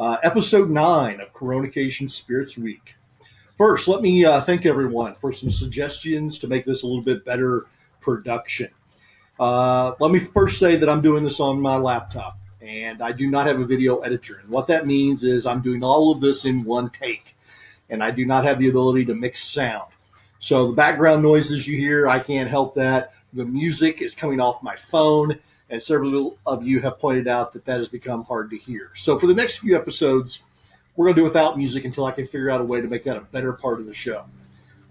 Episode 9 of Coronation Spirits Week. First, let me thank everyone for some suggestions to make this a little bit better production. Let me first say that I'm doing this on my laptop, and I do not have a video editor. And what that means is I'm doing all of this in one take, and I do not have the ability to mix sound. So the background noises you hear, I can't help that. The music is coming off my phone, and several of you have pointed out that has become hard to hear. So for the next few episodes, we're going to do without music until I can figure out a way to make that a better part of the show.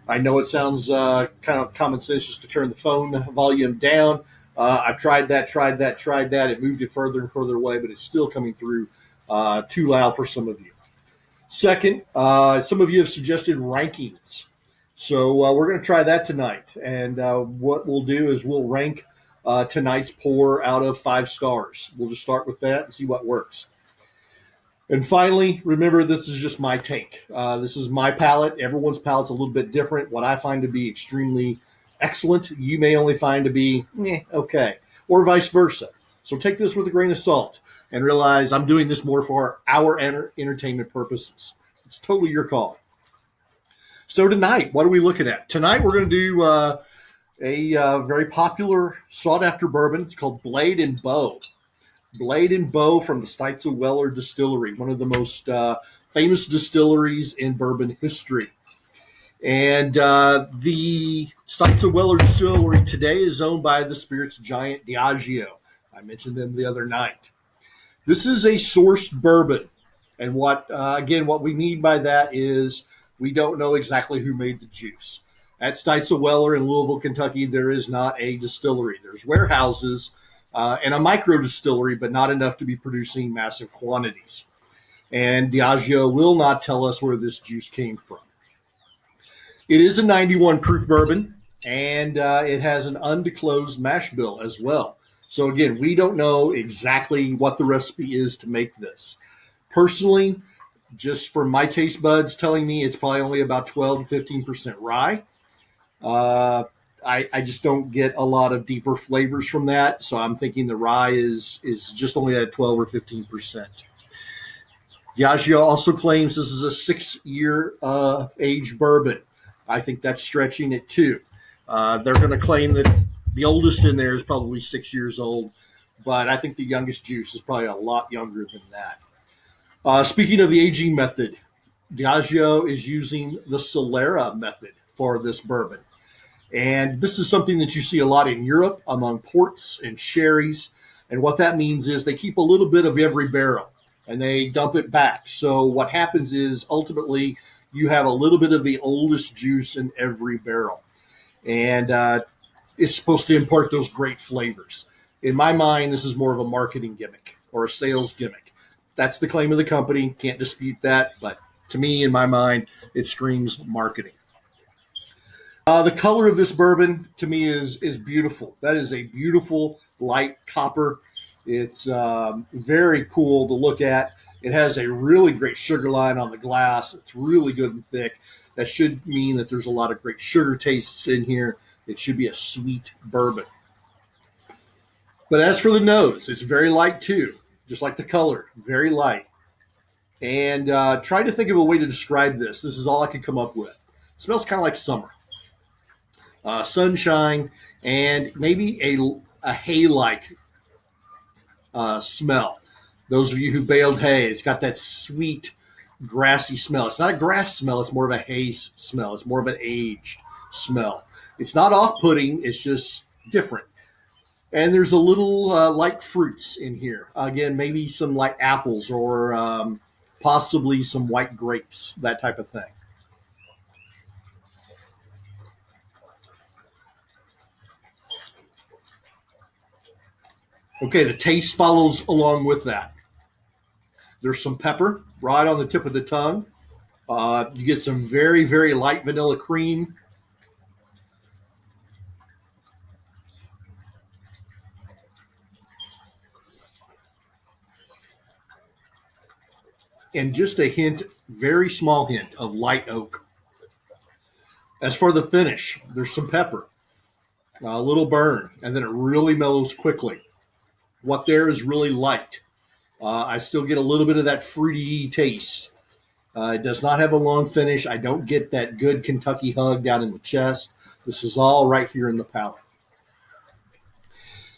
I know it sounds kind of common sense just to turn the phone volume down. I've tried that. It moved it further and further away, but it's still coming through too loud for some of you. Second, some of you have suggested rankings. So we're going to try that tonight. And what we'll do is we'll rank tonight's pour out of 5 stars. We'll just start with that and see what works. And finally, remember, this is just my take. This is my palate. Everyone's palate's a little bit different. What I find to be extremely excellent, you may only find to be okay, or vice versa. So take this with a grain of salt and realize I'm doing this more for our entertainment purposes. It's totally your call. So tonight, what are we looking at? Tonight we're going to do a very popular, sought-after bourbon. It's called Blade and Bow. Blade and Bow from the Stuyvesant Distillery, one of the most famous distilleries in bourbon history. And the Stuyvesant Distillery today is owned by the spirits giant Diageo. I mentioned them the other night. This is a sourced bourbon. And what we mean by that is we don't know exactly who made the juice. At Stuyvesant Weller in Louisville, Kentucky, there is not a distillery. There's warehouses and a micro distillery, but not enough to be producing massive quantities. And Diageo will not tell us where this juice came from. It is a 91 proof bourbon, and it has an undisclosed mash bill as well. So again, we don't know exactly what the recipe is to make this. Personally, just from my taste buds telling me it's probably only about 12 to 15% rye. I just don't get a lot of deeper flavors from that. So I'm thinking the rye is just only at 12 or 15%. Diageo also claims this is a 6-year aged bourbon. I think that's stretching it too. They're going to claim that the oldest in there is probably 6 years old, but I think the youngest juice is probably a lot younger than that. Speaking of the aging method, Diageo is using the Solera method for this bourbon. And this is something that you see a lot in Europe among ports and sherries. And what that means is they keep a little bit of every barrel and they dump it back. So what happens is ultimately you have a little bit of the oldest juice in every barrel. And it's supposed to impart those great flavors. In my mind, this is more of a marketing gimmick or a sales gimmick. That's the claim of the company. Can't dispute that. But to me, in my mind, it screams marketing. The color of this bourbon, to me, is beautiful. That is a beautiful light copper. It's very cool to look at. It has a really great sugar line on the glass. It's really good and thick. That should mean that there's a lot of great sugar tastes in here. It should be a sweet bourbon. But as for the nose, it's very light too. Just like the color, very light. And try to think of a way to describe this. This is all I could come up with. It smells kind of like summer. Sunshine and maybe a hay-like smell. Those of you who baled hay, it's got that sweet, grassy smell. It's not a grass smell. It's more of a hay smell. It's more of an aged smell. It's not off-putting. It's just different. And there's a little light fruits in here. Again, maybe some light apples or possibly some white grapes, that type of thing. Okay, the taste follows along with that. There's some pepper right on the tip of the tongue. You get some very, very light vanilla cream. And just a hint, very small hint of light oak. As for the finish, there's some pepper, a little burn, and then it really mellows quickly. What there is really light. I still get a little bit of that fruity taste. It does not have a long finish. I don't get that good Kentucky hug down in the chest. This is all right here in the palate.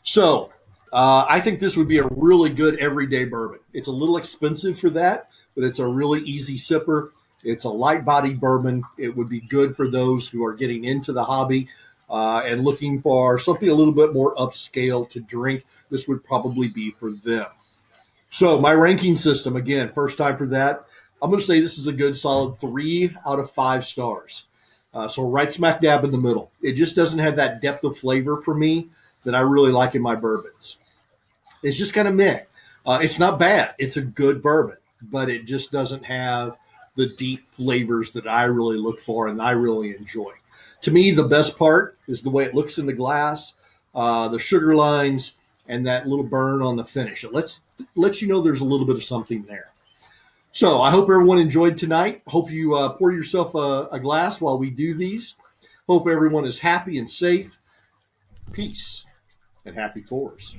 So I think this would be a really good everyday bourbon. It's a little expensive for that, but it's a really easy sipper. It's a light bodied bourbon. It would be good for those who are getting into the hobby and looking for something a little bit more upscale to drink. This would probably be for them. So my ranking system, again, first time for that. I'm going to say this is a good solid 3 out of 5 stars. So right smack dab in the middle. It just doesn't have that depth of flavor for me that I really like in my bourbons. It's just kind of meh. It's not bad. It's a good bourbon, but it just doesn't have the deep flavors that I really look for and I really enjoy. To me, the best part is the way it looks in the glass, the sugar lines, and that little burn on the finish. It lets you know there's a little bit of something there. So I hope everyone enjoyed tonight. Hope you pour yourself a glass while we do these. Hope everyone is happy and safe. Peace and happy pours.